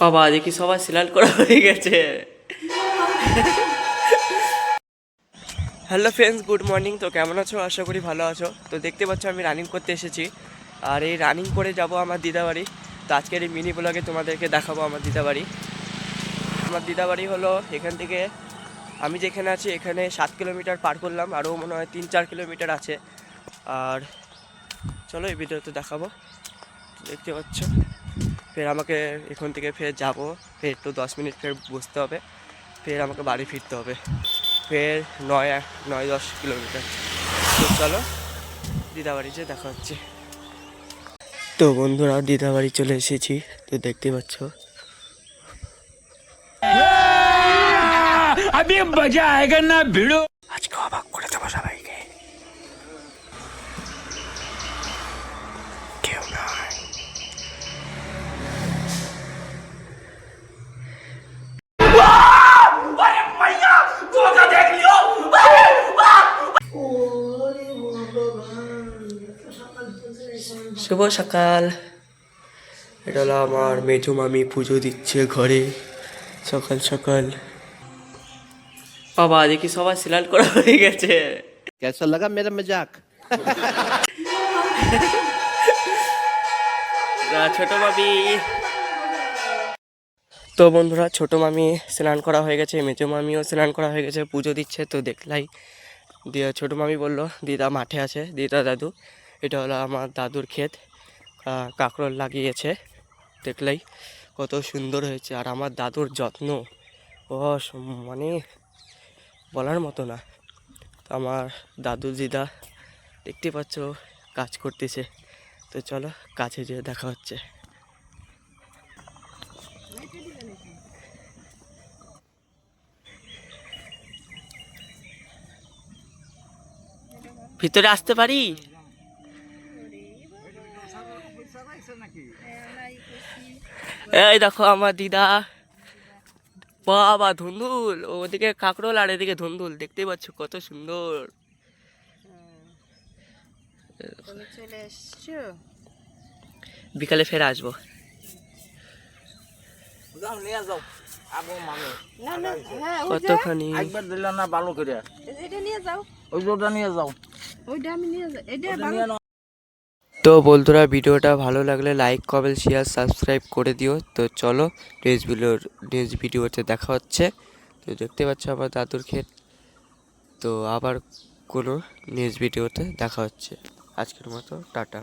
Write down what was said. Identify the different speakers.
Speaker 1: বাবা দেখি সবার সিলেক্ট করা হয়ে গেছে। Hello friends, good morning. তো কেমন আছো? আশা করি ভালো আছো। তো দেখতে পাচ্ছ আমি রানিং করতে এসেছি, আর এই রানিং করে যাব আমার দিদাবাড়ি। তো আজকের এই মিনি ব্লগে তোমাদেরকে দেখাবো আমার দিদাবাড়ি। আমার দিদাবাড়ি হলো এখান থেকে, আমি যেখানে আছি এখানে 7 কিলোমিটার পার করলাম, আরও মনে হয় 3-4 কিলোমিটার আছে। আর চলো এই ভিডিওতে দেখাবো। দেখতে পাচ্ছ ফের আমাকে এখান থেকে ফের যাব, ফের একটু 10 মিনিট ফের বসতে হবে, ফের আমাকে বাড়ি ফিরতে হবে, ফের 9-10 কিলোমিটার। তো চলো দিদাবাড়ি যে দেখা হচ্ছে। তো বন্ধুরা দিদাবাড়ি চলে এসেছি, তো দেখতে পাচ্ছ
Speaker 2: अभी मजा आएगा ना भिड़ो।
Speaker 1: আজকে অবাক করে দেবো সবাইকে। কেউ নয়। শুভ সকাল। এটা হলো আমার মেজো মামি পুজো দিচ্ছে ঘরে সকাল সকাল। বাবা দেখি সবার সিলেক্ট করা হয়ে গেছে।
Speaker 3: कैसा लगा मेरा मजाक?
Speaker 1: ছোট মামি। তো বন্ধুরা ছোট মামি স্নান করা হয়ে গেছে, মেজো মামিও স্নান করা হয়ে গেছে, পুজো দিচ্ছে। তো দেখলাই দিয়ে ছোট মামি বলল দিদা মাঠে আছে, দিদা দাদু। এটা হলো আমার দাদুর ক্ষেত, কাঁকরোল লাগিয়েছে। দেখলাই কত সুন্দর হয়েছে, আর আমার দাদুর যত্ন মানে বলার মতো না। তো আমার দাদু দিদা দেখতে পাচ্ছ কাজ করতেছে। তো চলো কাছে যেয়ে দেখা হচ্ছে। ভিতরে আসতে পারি? এই দেখো আমার দিদা। বাবা ধুন্দুল, ওদিকে কাঁকরোল আর এদিকে ধুন্দুল, দেখতেই পাচ্ছ কত সুন্দর।
Speaker 4: চলে এসছো?
Speaker 1: বিকালে ফের আসবো। কতখানি
Speaker 4: এটা নিয়ে যাও, ওইটা আমি নিয়ে যাও, এটা
Speaker 1: তো বন্ধুরা ভিডিওটা ভালো লাগলে লাইক কমেন্ট শেয়ার সাবস্ক্রাইব করে দিও। তো চলো নেক্সট ভিডিওতে দেখা হচ্ছে। তো দেখতে পাচ্ছ আমার দাদুর ক্ষেত। তো আবার কোনো নেক্সট ভিডিওতে দেখা হচ্ছে। আজকের মতো টাটা।